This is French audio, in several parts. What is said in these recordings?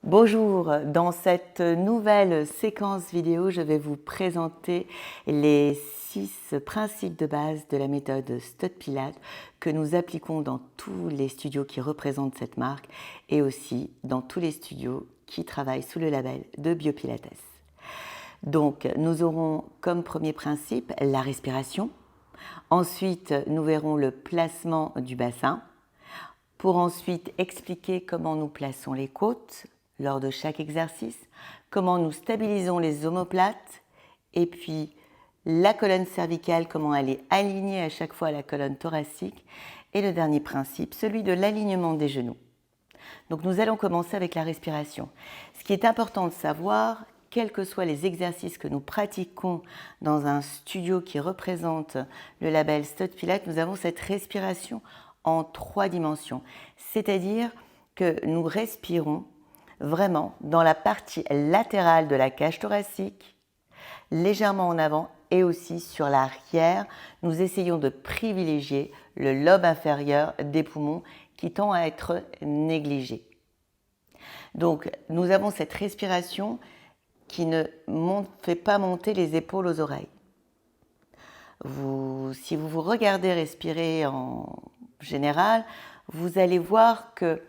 Bonjour, dans cette nouvelle séquence vidéo, je vais vous présenter les 6 principes de base de la méthode Stud-Pilates que nous appliquons dans tous les studios qui représentent cette marque et aussi dans tous les studios qui travaillent sous le label de Biopilates. Donc, nous aurons comme premier principe la respiration. Ensuite, nous verrons le placement du bassin pour ensuite expliquer comment nous plaçons les côtes lors de chaque exercice, comment nous stabilisons les omoplates et puis la colonne cervicale, comment elle est alignée à chaque fois à la colonne thoracique et le dernier principe, celui de l'alignement des genoux. Donc nous allons commencer avec la respiration. Ce qui est important de savoir, quels que soient les exercices que nous pratiquons dans un studio qui représente le label Stud-Pilates, nous avons cette respiration en 3 dimensions. C'est-à-dire que nous respirons vraiment dans la partie latérale de la cage thoracique, légèrement en avant et aussi sur l'arrière. Nous essayons de privilégier le lobe inférieur des poumons qui tend à être négligé. Donc, nous avons cette respiration qui ne fait pas monter les épaules aux oreilles. Si vous vous regardez respirer en général, vous allez voir que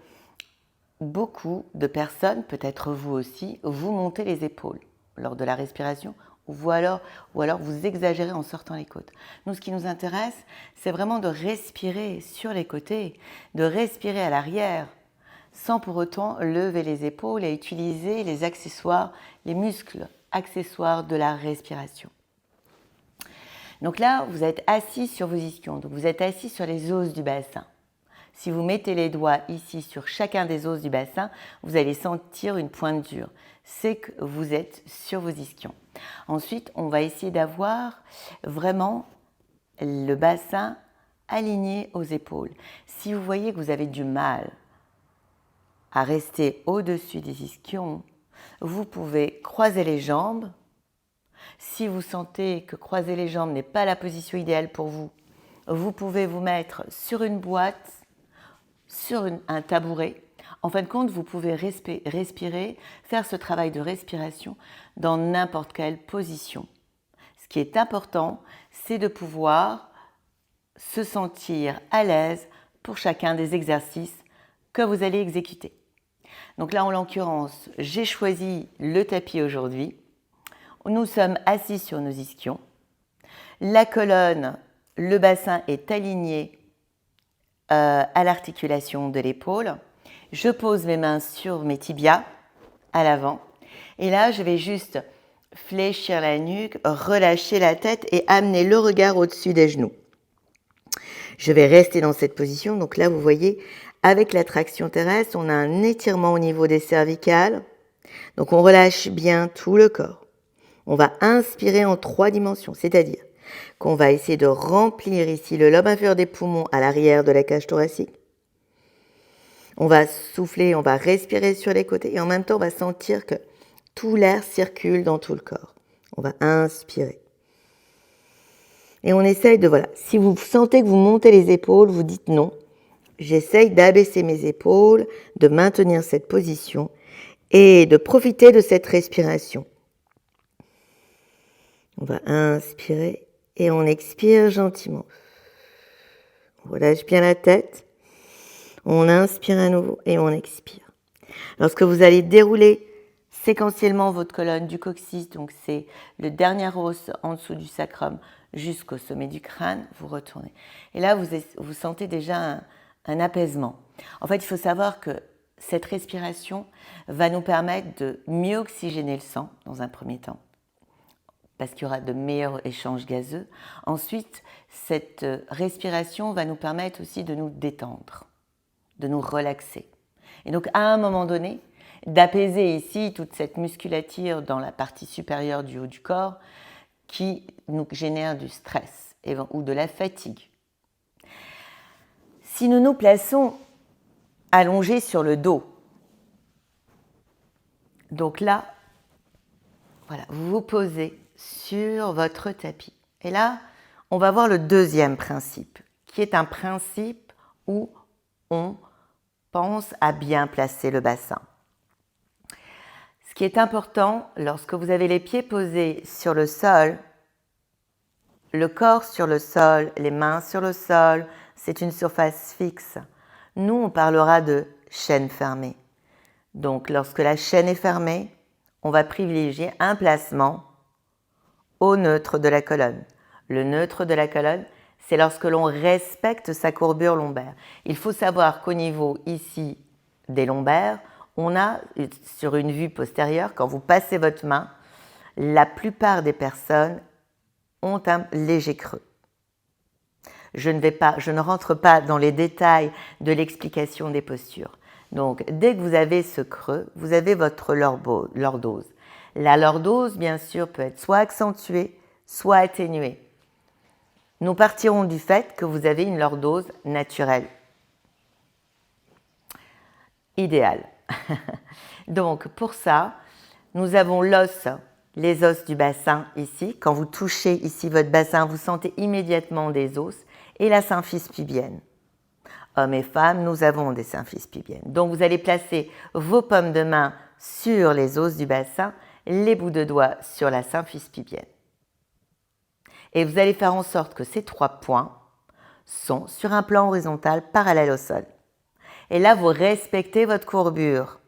beaucoup de personnes, peut-être vous aussi, vous montez les épaules lors de la respiration ou alors vous exagérez en sortant les côtes. Nous, ce qui nous intéresse, c'est vraiment de respirer sur les côtés, de respirer à l'arrière, sans pour autant lever les épaules et utiliser les accessoires, les muscles accessoires de la respiration. Donc là, vous êtes assis sur vos ischions, donc vous êtes assis sur les os du bassin. Si vous mettez les doigts ici sur chacun des os du bassin, vous allez sentir une pointure. C'est que vous êtes sur vos ischions. Ensuite, on va essayer d'avoir vraiment le bassin aligné aux épaules. Si vous voyez que vous avez du mal à rester au-dessus des ischions, vous pouvez croiser les jambes. Si vous sentez que croiser les jambes n'est pas la position idéale pour vous, vous pouvez vous mettre sur une boîte, sur un tabouret. En fin de compte, vous pouvez respirer, faire ce travail de respiration dans n'importe quelle position. Ce qui est important, c'est de pouvoir se sentir à l'aise pour chacun des exercices que vous allez exécuter. Donc là, en l'occurrence, j'ai choisi le tapis aujourd'hui. Nous sommes assis sur nos ischions. La colonne, le bassin est aligné à l'articulation de l'épaule. Je pose mes mains sur mes tibias à l'avant. Et là, je vais juste fléchir la nuque, relâcher la tête et amener le regard au-dessus des genoux. Je vais rester dans cette position. Donc là, vous voyez, avec la traction terrestre, on a un étirement au niveau des cervicales. Donc on relâche bien tout le corps. On va inspirer en 3 dimensions, c'est-à-dire qu'on va essayer de remplir ici le lobe inférieur des poumons à l'arrière de la cage thoracique. On va souffler, on va respirer sur les côtés et en même temps, on va sentir que tout l'air circule dans tout le corps. On va inspirer. Et on essaye de, voilà, si vous sentez que vous montez les épaules, vous dites non. J'essaye d'abaisser mes épaules, de maintenir cette position et de profiter de cette respiration. On va inspirer et on expire gentiment. On relâche bien la tête. On inspire à nouveau et on expire. Lorsque vous allez dérouler séquentiellement votre colonne du coccyx, donc c'est le dernier os en dessous du sacrum jusqu'au sommet du crâne, vous retournez. Et là, vous sentez déjà un apaisement. En fait, il faut savoir que cette respiration va nous permettre de mieux oxygéner le sang dans un premier temps, parce qu'il y aura de meilleurs échanges gazeux. Ensuite, cette respiration va nous permettre aussi de nous détendre, de nous relaxer. Et donc, à un moment donné, d'apaiser ici toute cette musculature dans la partie supérieure du haut du corps qui nous génère du stress ou de la fatigue. Si nous nous plaçons allongés sur le dos, donc là, voilà, vous vous posez sur votre tapis. Et là, on va voir le deuxième principe, qui est un principe où on pense à bien placer le bassin. qui est important, lorsque vous avez les pieds posés sur le sol, le corps sur le sol, les mains sur le sol, c'est une surface fixe. Nous, on parlera de chaîne fermée. Donc, lorsque la chaîne est fermée, on va privilégier un placement au neutre de la colonne. Le neutre de la colonne, c'est lorsque l'on respecte sa courbure lombaire. Il faut savoir qu'au niveau ici des lombaires, on a, sur une vue postérieure, quand vous passez votre main, la plupart des personnes ont un léger creux. Je ne rentre pas dans les détails de l'explication des postures. Donc, dès que vous avez ce creux, vous avez votre lordose. La lordose, bien sûr, peut être soit accentuée, soit atténuée. Nous partirons du fait que vous avez une lordose naturelle. Idéale. Donc, pour ça, nous avons l'os, les os du bassin ici. Quand vous touchez ici votre bassin, vous sentez immédiatement des os et la symphyse pubienne. Hommes et femmes, nous avons des symphyses pubiennes. Donc, vous allez placer vos paumes de main sur les os du bassin, les bouts de doigts sur la symphyse pubienne. Et vous allez faire en sorte que ces 3 points sont sur un plan horizontal parallèle au sol. Et là, vous respectez votre courbure.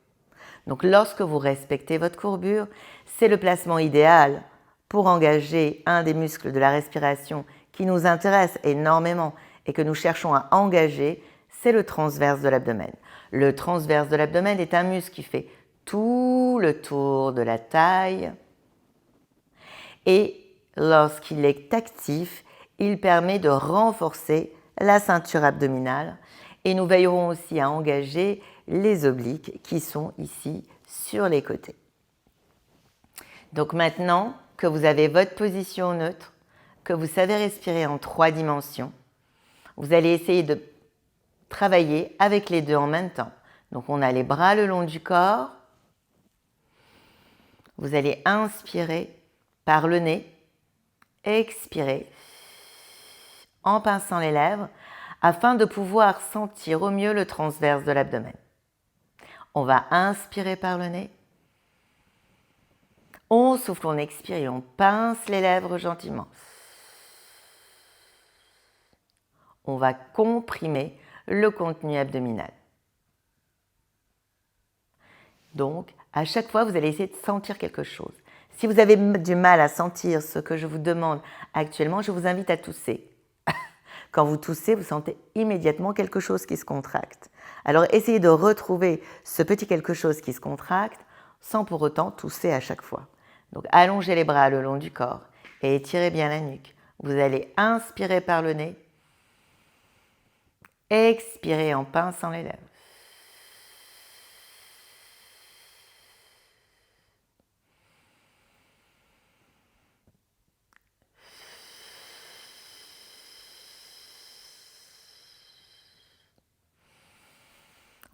Donc, lorsque vous respectez votre courbure, c'est le placement idéal pour engager un des muscles de la respiration qui nous intéresse énormément et que nous cherchons à engager, c'est le transverse de l'abdomen. Le transverse de l'abdomen est un muscle qui fait tout le tour de la taille et lorsqu'il est actif, il permet de renforcer la ceinture abdominale et nous veillerons aussi à engager les obliques qui sont ici sur les côtés. Donc maintenant que vous avez votre position neutre, que vous savez respirer en 3 dimensions, vous allez essayer de travailler avec les deux en même temps. Donc on a les bras le long du corps. Vous allez inspirer par le nez, expirer en pinçant les lèvres afin de pouvoir sentir au mieux le transverse de l'abdomen. On va inspirer par le nez. On souffle, on expire et on pince les lèvres gentiment. On va comprimer le contenu abdominal. Donc, à chaque fois, vous allez essayer de sentir quelque chose. Si vous avez du mal à sentir ce que je vous demande actuellement, je vous invite à tousser. Quand vous toussez, vous sentez immédiatement quelque chose qui se contracte. Alors, essayez de retrouver ce petit quelque chose qui se contracte sans pour autant tousser à chaque fois. Donc, allongez les bras le long du corps et étirez bien la nuque. Vous allez inspirer par le nez, expirez en pinçant les lèvres.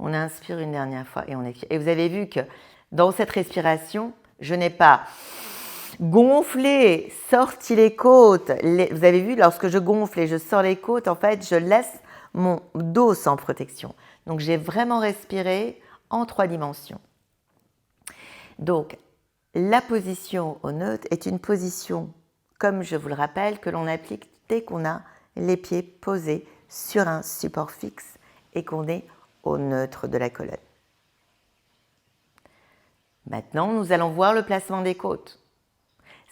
On inspire une dernière fois et on expire. Et vous avez vu que dans cette respiration, je n'ai pas gonflé, sorti les côtes. Vous avez vu, lorsque je gonfle et je sors les côtes, en fait, je laisse mon dos sans protection. Donc, j'ai vraiment respiré en 3 dimensions. Donc, la position au neutre est une position, comme je vous le rappelle, que l'on applique dès qu'on a les pieds posés sur un support fixe et qu'on est au neutre de la colonne. Maintenant, nous allons voir le placement des côtes.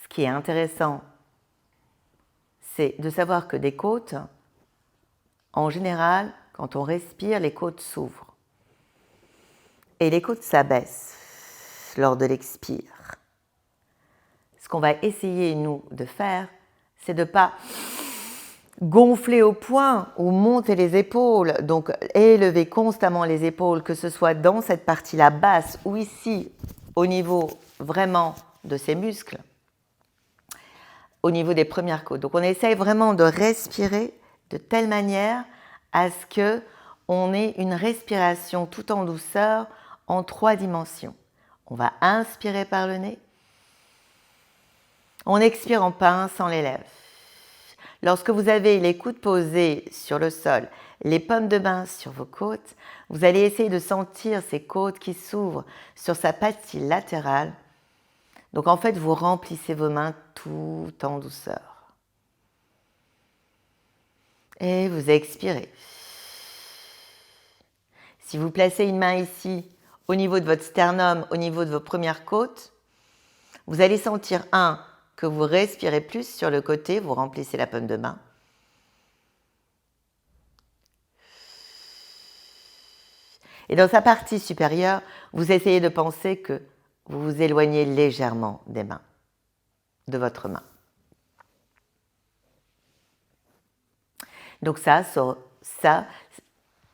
Ce qui est intéressant, c'est de savoir que des côtes, en général, quand on respire, les côtes s'ouvrent. Et les côtes s'abaissent lors de l'expire. Ce qu'on va essayer, nous, de faire, c'est de ne pas gonfler au point ou monter les épaules, donc élever constamment les épaules, que ce soit dans cette partie-là basse ou ici, au niveau vraiment de ces muscles, au niveau des premières côtes. Donc on essaye vraiment de respirer de telle manière à ce qu'on ait une respiration tout en douceur en 3 dimensions. On va inspirer par le nez, on expire en pinçant les lèvres. Lorsque vous avez les coudes posés sur le sol, les paumes de main sur vos côtes. Vous allez essayer de sentir ces côtes qui s'ouvrent sur sa partie latérale. Donc en fait, vous remplissez vos mains tout en douceur. Et vous expirez. Si vous placez une main ici, au niveau de votre sternum, au niveau de vos premières côtes, vous allez sentir, que vous respirez plus sur le côté, vous remplissez la paume de main. Et dans sa partie supérieure, vous essayez de penser que vous vous éloignez légèrement des mains, de votre main. Donc ça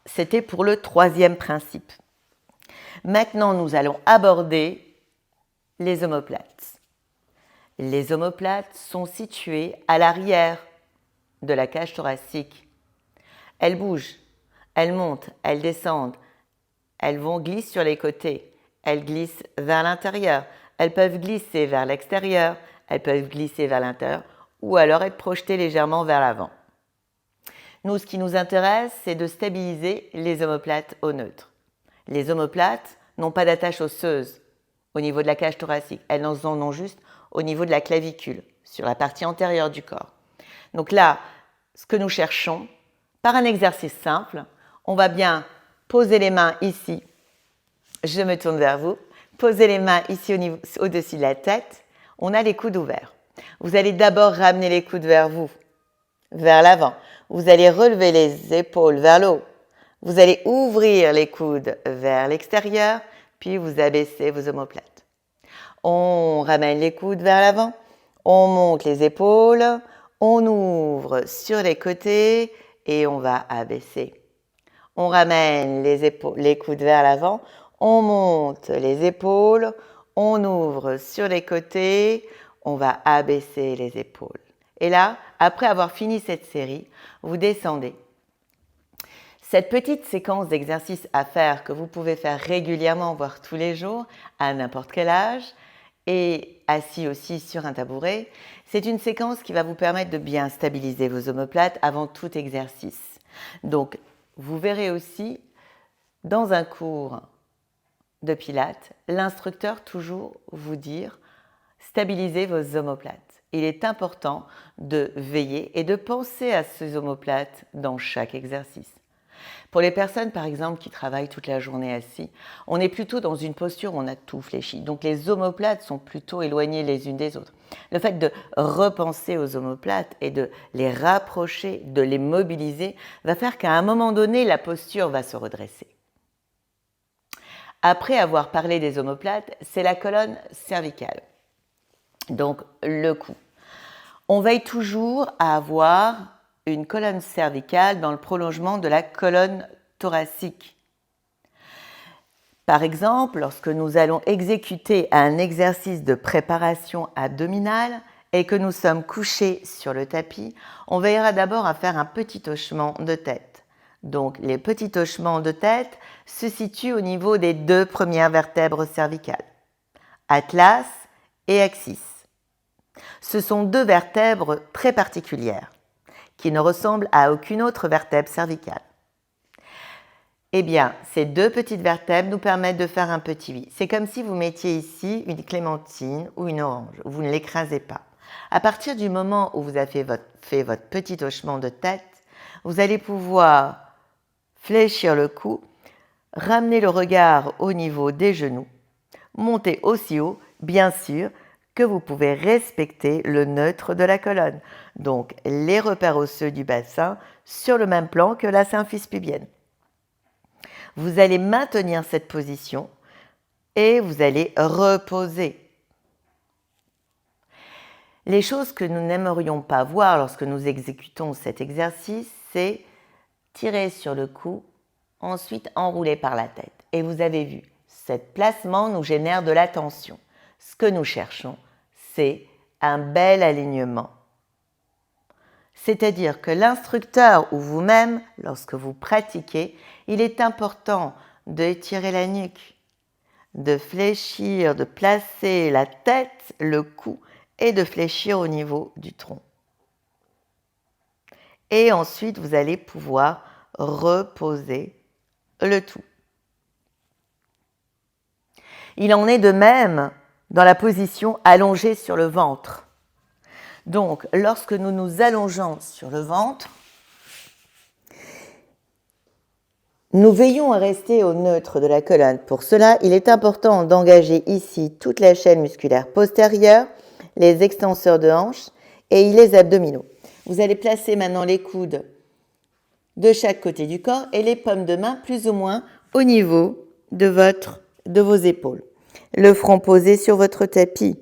c'était pour le troisième principe. Maintenant, nous allons aborder les omoplates. Les omoplates sont situées à l'arrière de la cage thoracique. Elles bougent, elles montent, elles descendent, elles vont glisser sur les côtés, elles glissent vers l'intérieur, elles peuvent glisser vers l'extérieur, elles peuvent glisser vers l'intérieur ou alors être projetées légèrement vers l'avant. Nous, ce qui nous intéresse, c'est de stabiliser les omoplates au neutre. Les omoplates n'ont pas d'attache osseuse au niveau de la cage thoracique, elles en ont juste au niveau de la clavicule, sur la partie antérieure du corps. Donc là, ce que nous cherchons, par un exercice simple, on va bien poser les mains ici, je me tourne vers vous, posez les mains ici au-dessus de la tête, on a les coudes ouverts. Vous allez d'abord ramener les coudes vers vous, vers l'avant. Vous allez relever les épaules vers le haut. Vous allez ouvrir les coudes vers l'extérieur, puis vous abaissez vos omoplates. On ramène les coudes vers l'avant, on monte les épaules, on ouvre sur les côtés et on va abaisser. On ramène les coudes vers l'avant, on monte les épaules, on ouvre sur les côtés, on va abaisser les épaules. Et là, après avoir fini cette série, vous descendez. Cette petite séquence d'exercices à faire que vous pouvez faire régulièrement, voire tous les jours, à n'importe quel âge, et assis aussi sur un tabouret, c'est une séquence qui va vous permettre de bien stabiliser vos omoplates avant tout exercice. Donc, vous verrez aussi, dans un cours de pilates, l'instructeur toujours vous dire « stabilisez vos omoplates ». Il est important de veiller et de penser à ces omoplates dans chaque exercice. Pour les personnes, par exemple, qui travaillent toute la journée assis, on est plutôt dans une posture où on a tout fléchi. Donc, les omoplates sont plutôt éloignées les unes des autres. Le fait de repenser aux omoplates et de les rapprocher, de les mobiliser, va faire qu'à un moment donné, la posture va se redresser. Après avoir parlé des omoplates, c'est la colonne cervicale. Donc, le cou. On veille toujours à avoir une colonne cervicale dans le prolongement de la colonne thoracique. Par exemple, lorsque nous allons exécuter un exercice de préparation abdominale et que nous sommes couchés sur le tapis, on veillera d'abord à faire un petit hochement de tête. Donc, les petits hochements de tête se situent au niveau des deux premières vertèbres cervicales, atlas et axis. Ce sont deux vertèbres très particulières qui ne ressemblent à aucune autre vertèbre cervicale. Eh bien, ces deux petites vertèbres nous permettent de faire un petit V. C'est comme si vous mettiez ici une clémentine ou une orange. Vous ne l'écrasez pas. À partir du moment où vous avez fait votre petit hochement de tête, vous allez pouvoir fléchir le cou, ramener le regard au niveau des genoux, monter aussi haut, bien sûr, que vous pouvez respecter le neutre de la colonne. Donc, les repères osseux du bassin sur le même plan que la symphyse pubienne. Vous allez maintenir cette position et vous allez reposer. Les choses que nous n'aimerions pas voir lorsque nous exécutons cet exercice, c'est tirer sur le cou, ensuite enrouler par la tête. Et vous avez vu, ce placement nous génère de la tension. Ce que nous cherchons, c'est un bel alignement. C'est-à-dire que l'instructeur ou vous-même, lorsque vous pratiquez, il est important d'étirer la nuque, de fléchir, de placer la tête, le cou et de fléchir au niveau du tronc. Et ensuite, vous allez pouvoir reposer le tout. Il en est de même dans la position allongée sur le ventre. Donc, lorsque nous nous allongeons sur le ventre, nous veillons à rester au neutre de la colonne. Pour cela, il est important d'engager ici toute la chaîne musculaire postérieure, les extenseurs de hanches et les abdominaux. Vous allez placer maintenant les coudes de chaque côté du corps et les paumes de main plus ou moins au niveau de vos épaules. Le front posé sur votre tapis.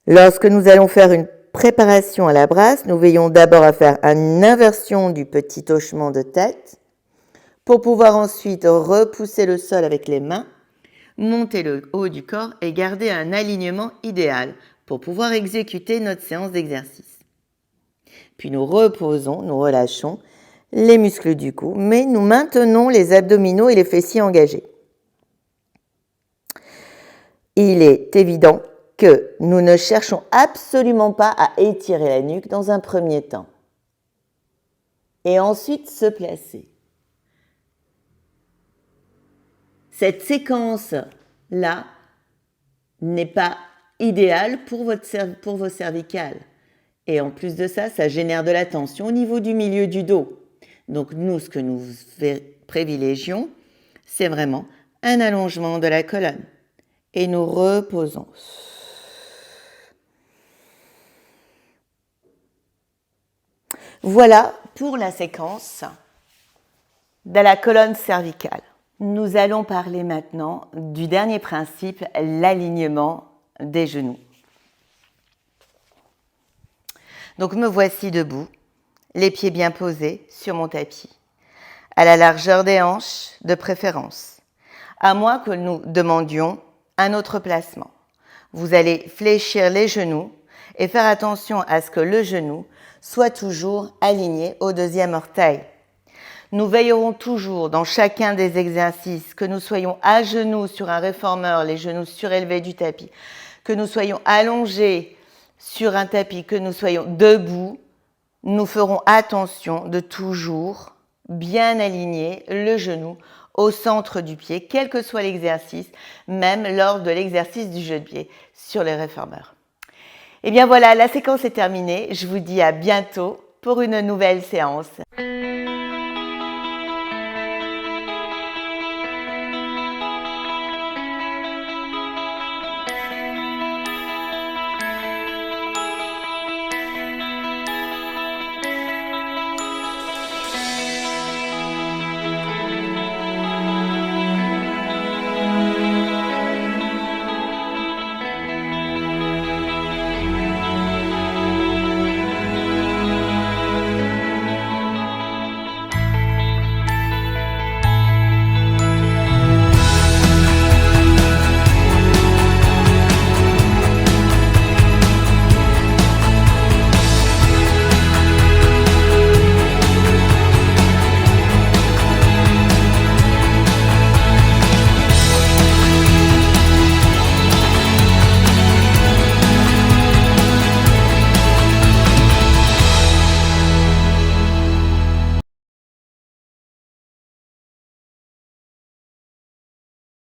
Lorsque nous allons faire une préparation à la brasse, nous veillons d'abord à faire une inversion du petit hochement de tête pour pouvoir ensuite repousser le sol avec les mains, monter le haut du corps et garder un alignement idéal pour pouvoir exécuter notre séance d'exercice. Puis nous reposons, nous relâchons les muscles du cou, mais nous maintenons les abdominaux et les fessiers engagés. Il est évident que nous ne cherchons absolument pas à étirer la nuque dans un premier temps. Et ensuite se placer. Cette séquence-là n'est pas idéale pour vos cervicales. Et en plus de ça, ça génère de la tension au niveau du milieu du dos. Donc nous, ce que nous privilégions, c'est vraiment un allongement de la colonne. Et nous reposons. Voilà pour la séquence de la colonne cervicale. Nous allons parler maintenant du dernier principe, l'alignement des genoux. Donc me voici debout, les pieds bien posés sur mon tapis, à la largeur des hanches de préférence, à moins que nous demandions un autre placement. Vous allez fléchir les genoux et faire attention à ce que le genou soit toujours aligné au deuxième orteil. Nous veillerons toujours dans chacun des exercices que nous soyons à genoux sur un réformeur, les genoux surélevés du tapis, que nous soyons allongés sur un tapis, que nous soyons debout, nous ferons attention de toujours bien aligner le genou au centre du pied, quel que soit l'exercice, même lors de l'exercice du jeu de pied sur les réformeurs. Et bien voilà, la séquence est terminée. Je vous dis à bientôt pour une nouvelle séance.